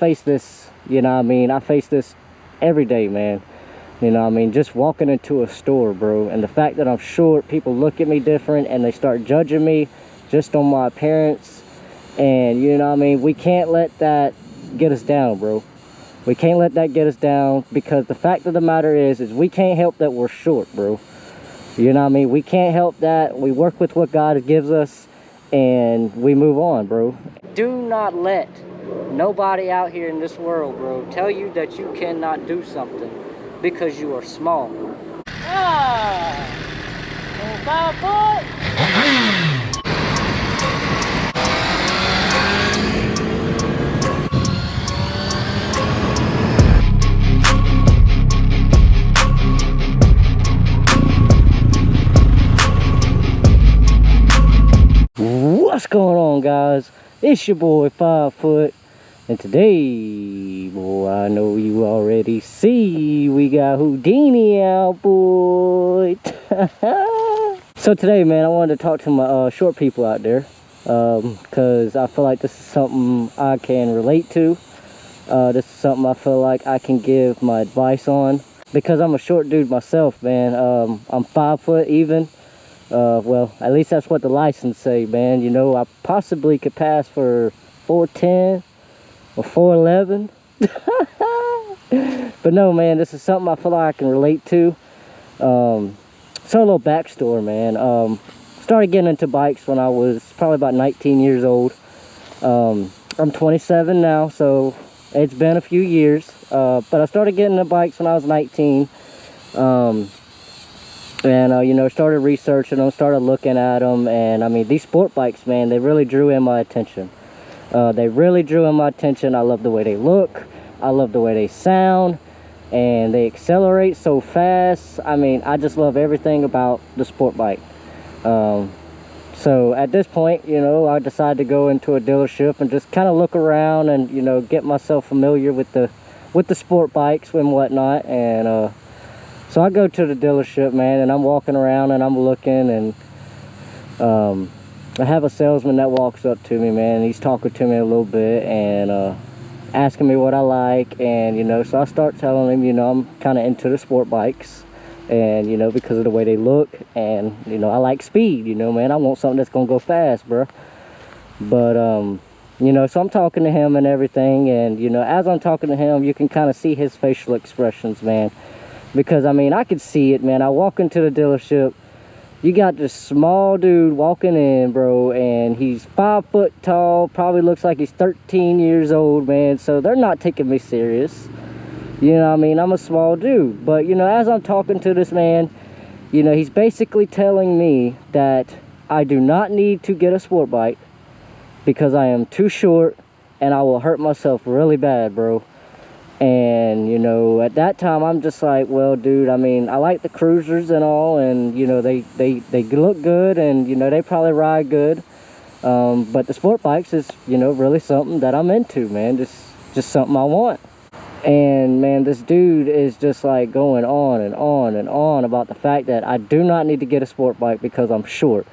face this, you know what I mean? I face this every day, man. You know what I mean? Just walking into a store, bro. And the fact that I'm short, people look at me different and they start judging me just on my appearance. And, you know what I mean? We can't let that get us down, bro. We can't let that get us down, because the fact of the matter is we can't help that we're short, bro. You know what I mean? We can't help that. We work with what God gives us and we move on, bro. Do not let nobody out here in this world, bro, tell you that you cannot do something because you are small. Ah! 5 foot! What's going on, guys? It's your boy 5 foot, and today, boy, I know you already see we got Houdini out, boy. So today, man, I wanted to talk to my short people out there, because I feel like this is something I can relate to. This is something I feel like I can give my advice on, because I'm a short dude myself, man. I'm 5 foot even. Well, at least that's what the license say, man. You know, I possibly could pass for 4'10" or 4'11". But no, man, this is something I feel like I can relate to. So a little backstory, man. Started getting into bikes when I was probably about 19 years old. I'm 27 now, so it's been a few years. But I started getting into bikes when I was 19. And, you know, started researching them, started looking at them. And, I mean, these sport bikes, man, they really drew in my attention. They really drew in my attention. I love the way they look. I love the way they sound. And they accelerate so fast. I mean, I just love everything about the sport bike. So, at this point, you know, I decided to go into a dealership and just kind of look around and, you know, get myself familiar with the sport bikes and whatnot. And, so I go to the dealership, man, and I'm walking around and I'm looking, and I have a salesman that walks up to me, man, and he's talking to me a little bit and asking me what I like. And, you know, so I start telling him, you know, I'm kind of into the sport bikes, and, you know, because of the way they look, and, you know, I like speed, you know, man. I want something that's gonna go fast, bro. But you know, so I'm talking to him and everything, and, you know, as I'm talking to him, you can kind of see his facial expressions, man. Because, I mean, I could see it, man. I walk into the dealership. You got this small dude walking in, bro. And he's 5 foot tall. Probably looks like he's 13 years old, man. So they're not taking me serious. You know what I mean? I'm a small dude. But, you know, as I'm talking to this man, you know, he's basically telling me that I do not need to get a sport bike because I am too short and I will hurt myself really bad, bro. And, you know, at that time, I'm just like, well, dude, I mean, I like the cruisers and all, and, you know, they look good, and, you know, they probably ride good. But the sport bikes is, you know, really something that I'm into, man. Just something I want. And, man, this dude is just, like, going on and on and on about the fact that I do not need to get a sport bike because I'm short.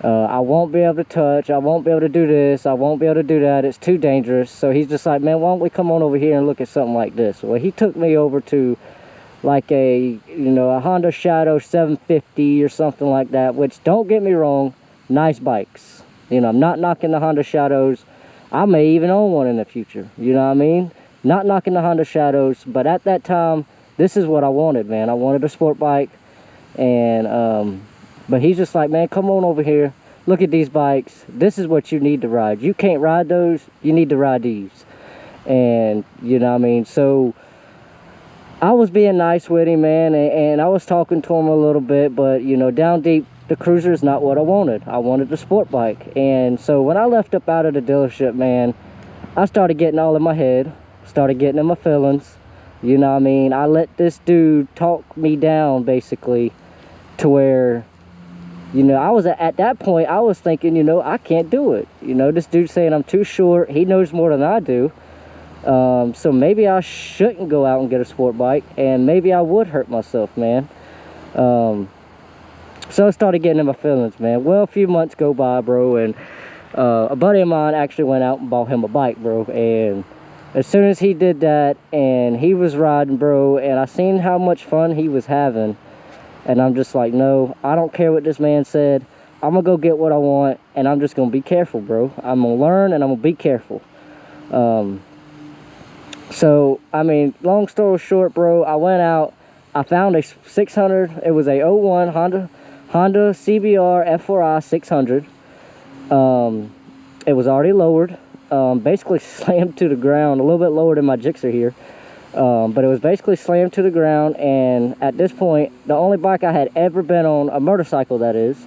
I won't be able to touch, I won't be able to do this, I won't be able to do that, it's too dangerous. So he's just like, man, why don't we come on over here and look at something like this? Well, he took me over to like a, you know, a Honda Shadow 750 or something like that, which, don't get me wrong, nice bikes. You know, I'm not knocking the Honda Shadows. I may even own one in the future, you know what I mean? Not knocking the Honda Shadows, but at that time, this is what I wanted, man. I wanted a sport bike. And, but he's just like, man, come on over here. Look at these bikes. This is what you need to ride. You can't ride those. You need to ride these. And, you know what I mean? So, I was being nice with him, man. And I was talking to him a little bit. But, you know, down deep, the cruiser is not what I wanted. I wanted the sport bike. And so, when I left up out of the dealership, man, I started getting all in my head. Started getting in my feelings. You know what I mean? I let this dude talk me down, basically, to where, you know, I was at that point, I was thinking, you know, I can't do it. You know, this dude's saying I'm too short. He knows more than I do. So maybe I shouldn't go out and get a sport bike, and maybe I would hurt myself, man. So I started getting in my feelings, man. Well, a few months go by, bro, and a buddy of mine actually went out and bought him a bike, bro. And As soon as he did that and he was riding, bro, and I seen how much fun he was having, and I'm just like, no, I don't care what this man said. I'm gonna go get what I want, and I'm just gonna be careful, bro. I'm gonna learn, and I'm gonna be careful. So, I mean, long story short, bro, I went out, I found a 600. It was a 01 Honda CBR F4i 600. It was already lowered, basically slammed to the ground, a little bit lower than my Gixxer here. But it was basically slammed to the ground, and at this point, the only bike I had ever been on, a motorcycle that is,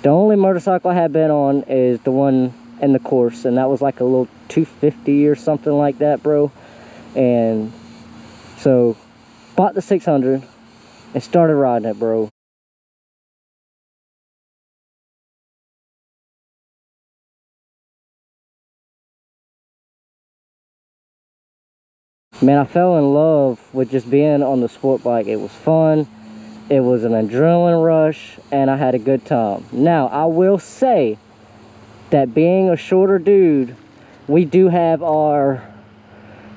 the only motorcycle I had been on is the one in the course, and that was like a little 250 or something like that, bro. And so, bought the 600 and started riding it, bro. Man, I fell in love with just being on the sport bike. It was fun. It was an adrenaline rush, and I had a good time. Now, I will say that being a shorter dude, we do have our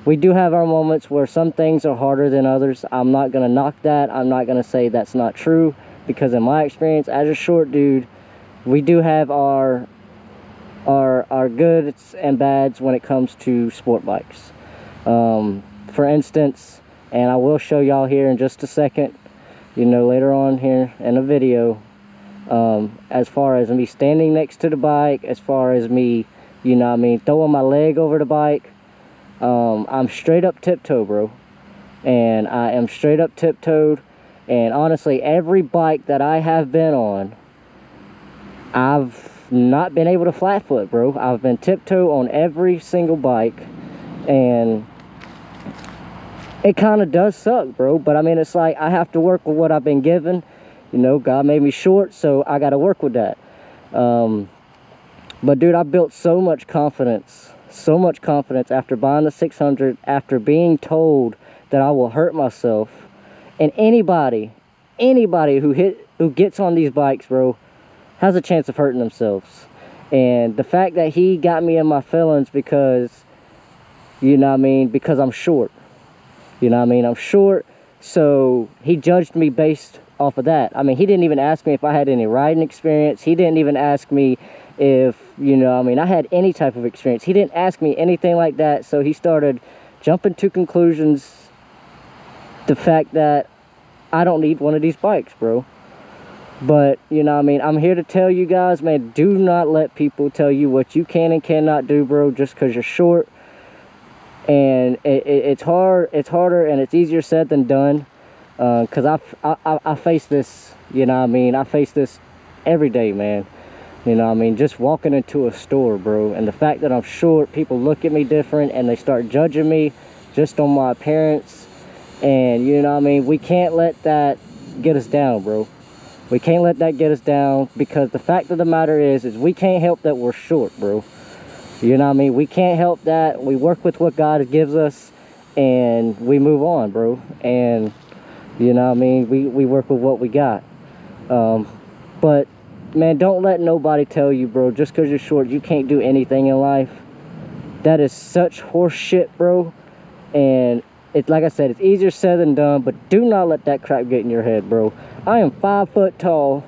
moments where some things are harder than others. I'm not gonna knock that. I'm not gonna say that's not true, because in my experience as a short dude, we do have our goods and bads when it comes to sport bikes. For instance, and I will show y'all here in just a second, you know, later on here in the video, as far as me standing next to the bike, as far as me, you know what I mean, throwing my leg over the bike, I'm straight up tiptoe, bro. And I am straight up tiptoed, and honestly, every bike that I have been on, I've not been able to flat foot, bro. I've been tiptoe on every single bike, and it kind of does suck, bro. But I mean, it's like I have to work with what I've been given. You know, God made me short, so I got to work with that. But dude, I built so much confidence after buying the 600, after being told that I will hurt myself. And anybody who gets on these bikes, bro, has a chance of hurting themselves. And the fact that he got me in my feelings because, you know what I mean, because I'm short. You know what I mean? I'm short, so he judged me based off of that. I mean, he didn't even ask me if I had any riding experience. He didn't even ask me if, you know, I mean, I had any type of experience. He didn't ask me anything like that, so he started jumping to conclusions. The fact that I don't need one of these bikes, bro. But, you know what I mean, I'm here to tell you guys, man, do not let people tell you what you can and cannot do, bro, just because you're short. And it's harder and it's easier said than done, because I face this, you know what I mean, I face this every day, man. You know what I mean, just walking into a store, bro, and the fact that I'm short, people look at me different and they start judging me just on my appearance. And you know what I mean, we can't let that get us down, bro. We can't let that get us down, because the fact of the matter is we can't help that we're short, bro. You know what I mean? We can't help that. We work with what God gives us, and we move on, bro. And, you know what I mean? We work with what we got. But, man, don't let nobody tell you, bro, just because you're short, you can't do anything in life. That is such horse shit, bro. And, it's like I said, it's easier said than done, but do not let that crap get in your head, bro. I am 5 foot tall.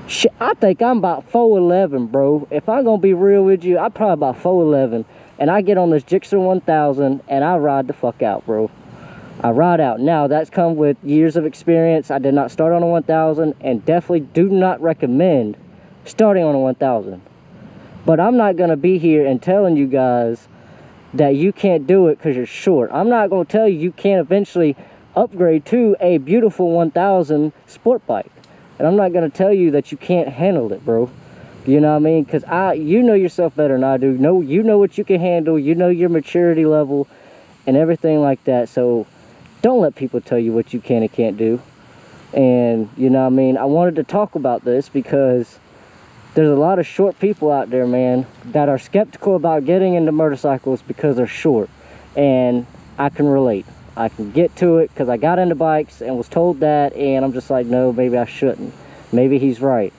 Shit, I think I'm about 4'11", bro. If I'm gonna be real with you, I'm probably about 4'11", and I get on this Gixxer 1000 and I ride the fuck out, bro. I ride out. Now, that's come with years of experience. I did not start on a 1000, and definitely do not recommend starting on a 1000. But I'm not gonna be here and telling you guys that you can't do it because you're short. I'm not gonna tell you you can't eventually upgrade to a beautiful 1000 sport bike. And I'm not going to tell you that you can't handle it, bro. You know what I mean? Because you know yourself better than I do. You know what you can handle. You know your maturity level and everything like that. So don't let people tell you what you can and can't do. And, you know what I mean? I wanted to talk about this because there's a lot of short people out there, man, that are skeptical about getting into motorcycles because they're short. And I can relate. I can get to it because I got into bikes and was told that, and I'm just like, no, maybe I shouldn't. Maybe he's right.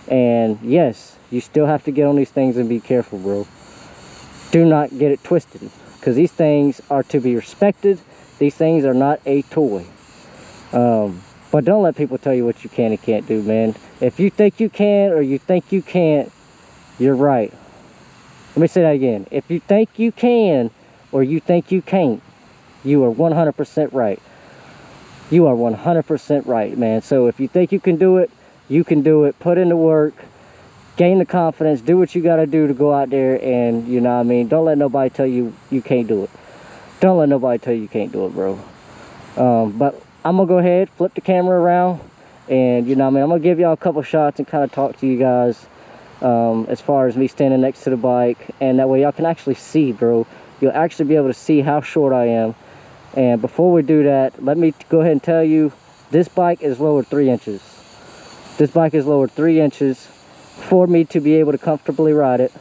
And yes, you still have to get on these things and be careful, bro. Do not get it twisted, because these things are to be respected. These things are not a toy. But don't let people tell you what you can and can't do, man. If you think you can or you think you can't, you're right. Let me say that again. If you think you can or you think you can't, you are 100% right. You are 100% right, man. So if you think you can do it, you can do it. Put in the work, gain the confidence, do what you got to do to go out there and, you know what I mean, don't let nobody tell you you can't do it. Don't let nobody tell you you can't do it, bro. But I'm going to go ahead, flip the camera around, and, you know what I mean, I'm going to give y'all a couple shots and kind of talk to you guys as far as me standing next to the bike. And that way y'all can actually see, bro. You'll actually be able to see how short I am. And before we do that, let me go ahead and tell you, this bike is lowered 3 inches. This bike is lowered 3 inches for me to be able to comfortably ride it.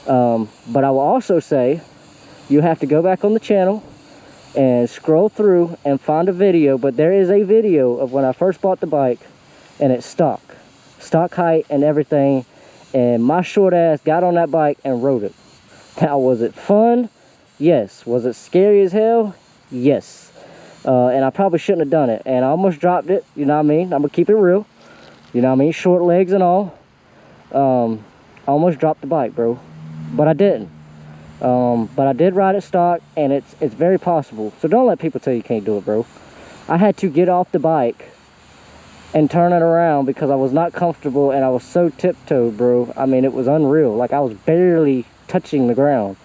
But I will also say, you have to go back on the channel and scroll through and find a video. But there is a video of when I first bought the bike, and it's stock height and everything. And my short ass got on that bike and rode it. Now, was it fun? Yes. Was it scary as hell? Yes. And I probably shouldn't have done it, and I almost dropped it, you know what I mean? I'm gonna keep it real, you know what I mean? Short legs and all. I almost dropped the bike, bro, but I didn't. But I did ride it stock, and it's very possible. So don't let people tell you can't do it, bro. I had to get off the bike and turn it around because I was not comfortable, and I was so tiptoed, bro. I mean, it was unreal. Like, I was barely touching the ground.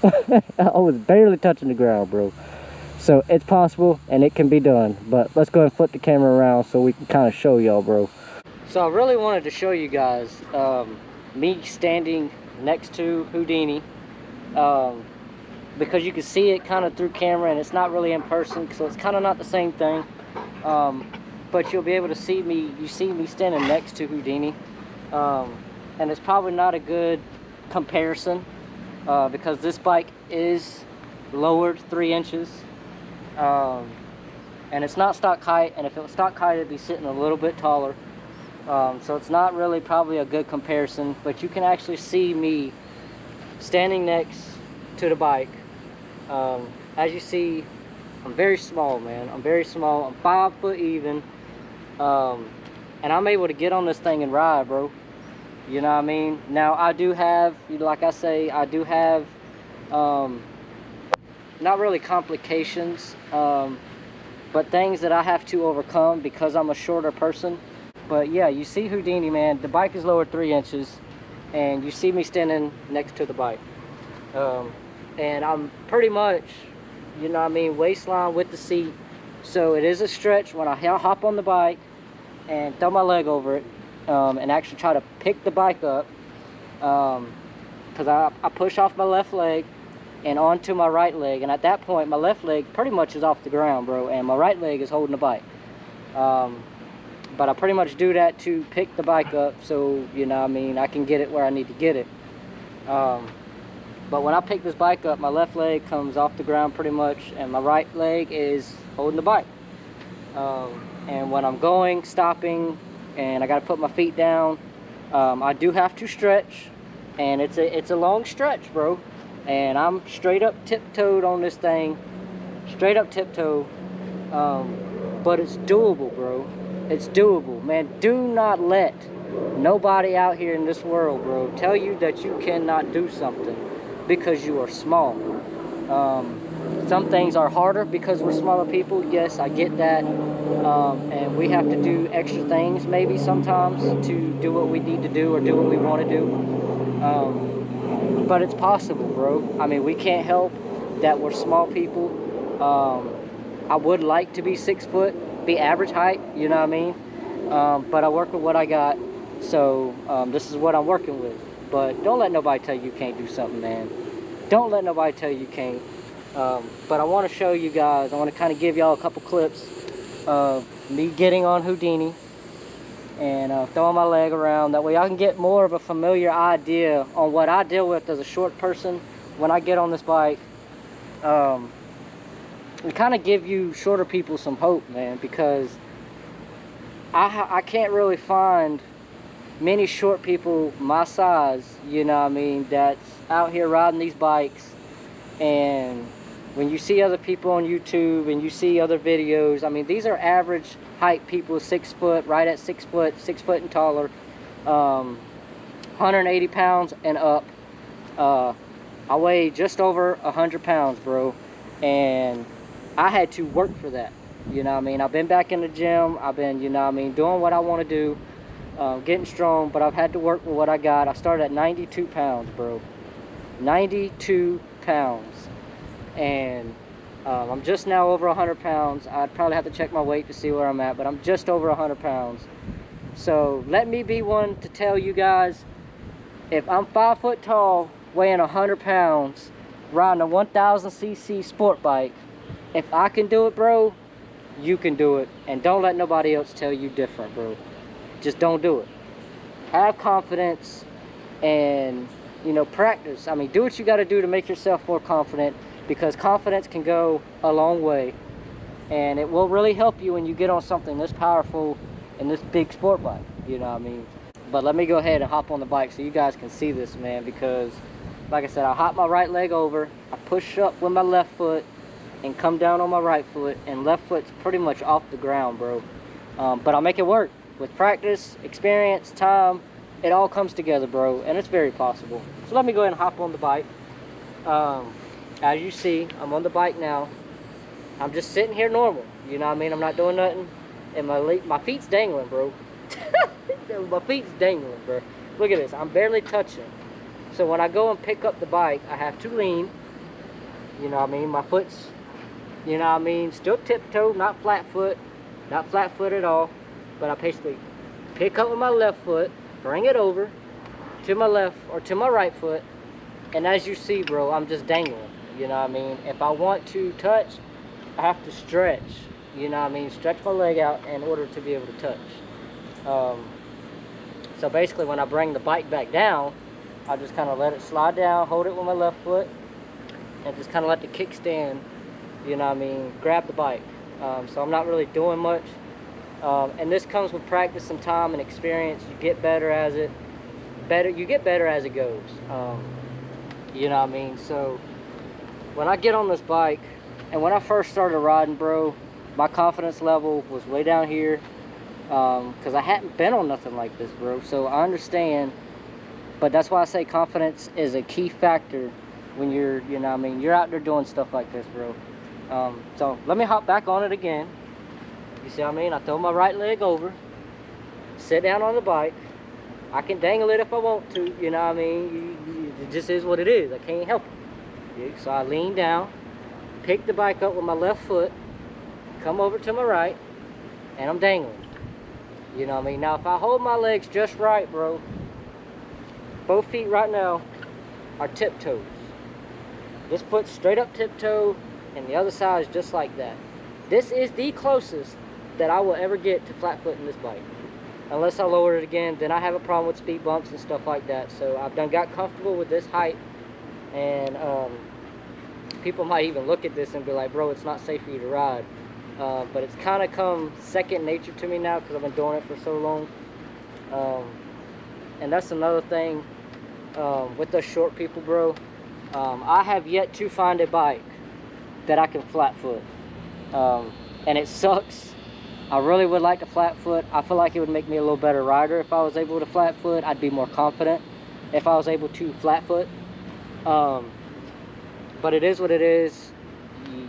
I was barely touching the ground, bro. So it's possible and it can be done. But let's go ahead and flip the camera around so we can kind of show y'all, bro. So I really wanted to show you guys me standing next to Houdini, because you can see it kind of through camera and it's not really in person, so it's kind of not the same thing. But you'll be able to see me, you see me standing next to Houdini, and it's probably not a good comparison because this bike is lowered 3 inches. And it's not stock height, and if it was stock height it'd be sitting a little bit taller, so it's not really probably a good comparison. But you can actually see me standing next to the bike. As you see, I'm very small, man. I'm very small. I'm 5 foot even, and I'm able to get on this thing and ride, bro. You know what I mean? Now I do have, like I say, I do have not really complications, but things that I have to overcome because I'm a shorter person. But yeah, you see Houdini, man. The bike is lowered 3 inches, and you see me standing next to the bike. And I'm pretty much, you know what I mean, waistline with the seat. So it is a stretch when I hop on the bike and throw my leg over it, and actually try to pick the bike up, because I push off my left leg and onto my right leg, and at that point my left leg pretty much is off the ground, bro, and my right leg is holding the bike. But I pretty much do that to pick the bike up, so, you know what I mean, I can get it where I need to get it. But when I pick this bike up, my left leg comes off the ground pretty much, and my right leg is holding the bike. And when I'm going, stopping, and I got to put my feet down, I do have to stretch, and it's a long stretch, bro. And I'm straight up tiptoed on this thing, straight up tiptoe, but it's doable, bro. It's doable, man. Do not let nobody out here in this world, bro, tell you that you cannot do something because you are small. Some things are harder because we're smaller people. Yes, I get that, and we have to do extra things maybe sometimes to do what we need to do or do what we want to do. But it's possible, bro. I mean, we can't help that we're small people. I would like to be 6 foot, be average height, you know what I mean? But I work with what I got, so this is what I'm working with. But don't let nobody tell you you can't do something, man. Don't let nobody tell you you can't. But I want to show you guys, I want to kind of give y'all a couple clips of me getting on Houdini and throwing my leg around. That way I can get more of a familiar idea on what I deal with as a short person when I get on this bike. And kind of give you shorter people some hope, man, because I can't really find many short people my size, you know what I mean, that's out here riding these bikes And when you see other people on YouTube and you see other videos, I mean, these are average height people, 6 foot, right at 6 foot, 6 foot and taller, 180 pounds and up. I weigh just over 100 pounds, bro, and I had to work for that. You know what I mean? I've been back in the gym. I've been, you know what I mean, doing what I want to do, getting strong, but I've had to work with what I got. I started at 92 pounds, bro. 92 pounds. And I'm just now over 100 pounds. I'd probably have to check my weight to see where I'm at, but I'm just over 100 pounds. So let me be one to tell you guys, if I'm 5 foot tall, weighing 100 pounds, riding a 1000cc sport bike, if I can do it, bro, you can do it. And don't let nobody else tell you different, bro. Just don't do it. Have confidence and, you know, practice. I mean, do what you got to do to make yourself more confident, because confidence can go a long way, and it will really help you when you get on something this powerful and this big sport bike, you know what I mean? But let me go ahead and hop on the bike so you guys can see this, man, because like I said, I hop my right leg over, I push up with my left foot and come down on my right foot, and left foot's pretty much off the ground, bro. But I'll make it work. With practice, experience, time, it all comes together, bro, and it's very possible. So let me go ahead and hop on the bike. As you see, I'm on the bike now. I'm just sitting here normal, you know what I mean? I'm not doing nothing, and my feet's dangling, bro. My feet's dangling, bro. Look at this, I'm barely touching. So when I go and pick up the bike, I have to lean, you know what I mean? My foot's, you know what I mean, still tiptoe, not flat foot at all, but I basically pick up with my left foot, bring it over to my left or to my right foot, and as you see, bro, I'm just dangling, you know what I mean? If I want to touch, I have to stretch, you know what I mean? Stretch my leg out in order to be able to touch. So basically when I bring the bike back down, I just kind of let it slide down, hold it with my left foot, and just kind of let the kickstand, you know what I mean, grab the bike. So I'm not really doing much. And this comes with practice and time and experience. You get better as it goes. You know what I mean? So when I get on this bike, and when I first started riding, bro, my confidence level was way down here, because I hadn't been on nothing like this, bro. So I understand, but that's why I say confidence is a key factor when you're, you know what I mean, you're out there doing stuff like this, bro. So let me hop back on it again. You see what I mean? I throw my right leg over, sit down on the bike. I can dangle it if I want to, you know what I mean? It just is what it is. I can't help it. So I lean down, pick the bike up with my left foot, come over to my right, and I'm dangling. You know what I mean? Now if I hold my legs just right, bro, both feet right now are tiptoes. This foot's straight up tiptoe, and the other side is just like that. This is the closest that I will ever get to flat foot in this bike. Unless I lower it again, then I have a problem with speed bumps and stuff like that. So I've got comfortable with this height, and people might even look at this and be like, bro, it's not safe for you to ride. But it's kind of come second nature to me now because I've been doing it for so long. And that's another thing with us short people, bro. I have yet to find a bike that I can flat foot. And it sucks. I really would like to flat foot. I feel like it would make me a little better rider if I was able to flat foot. I'd be more confident if I was able to flat foot. But it is what it is.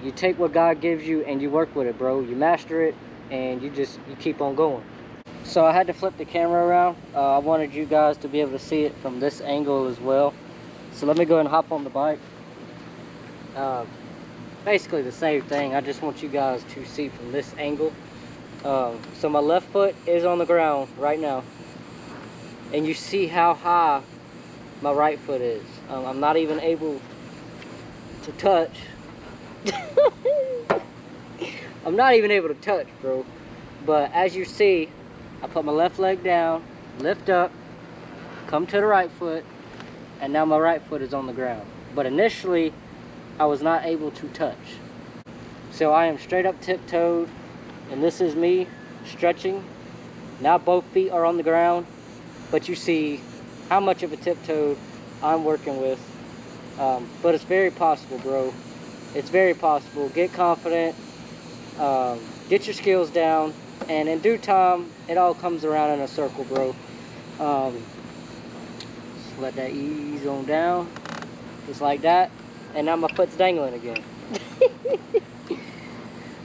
You take what God gives you and you work with it, bro. You master it and you keep on going. So I had to flip the camera around. I wanted you guys to be able to see it from this angle as well. So let me go ahead and hop on the bike. Basically the same thing. I just want you guys to see from this angle. So my left foot is on the ground right now, and you see how high my right foot is. I'm not even able to touch. I'm not even able to touch, bro. But as you see, I put my left leg down, lift up, come to the right foot, and now my right foot is on the ground. But initially I was not able to touch. So I am straight up tiptoed, and this is me stretching. Now both feet are on the ground, but you see how much of a tiptoe I'm working with. But it's very possible, bro. It's very possible. Get confident, get your skills down, and in due time, it all comes around in a circle, bro. Just let that ease on down, just like that. And now my foot's dangling again.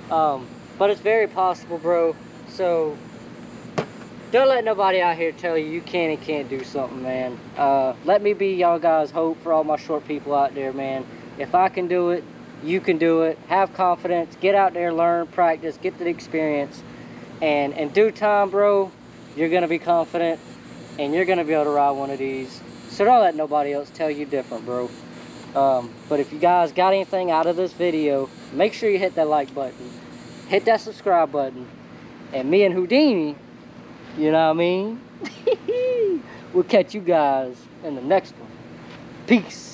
But it's very possible, bro. So don't let nobody out here tell you can and can't do something, man. Let me be y'all guys' hope for all my short people out there, man. If I can do it, you can do it. Have confidence. Get out there, learn, practice, get the experience. And in due time, bro, you're going to be confident and you're going to be able to ride one of these. So don't let nobody else tell you different, bro. But if you guys got anything out of this video, make sure you hit that like button. Hit that subscribe button. And me and Houdini, you know what I mean? We'll catch you guys in the next one. Peace.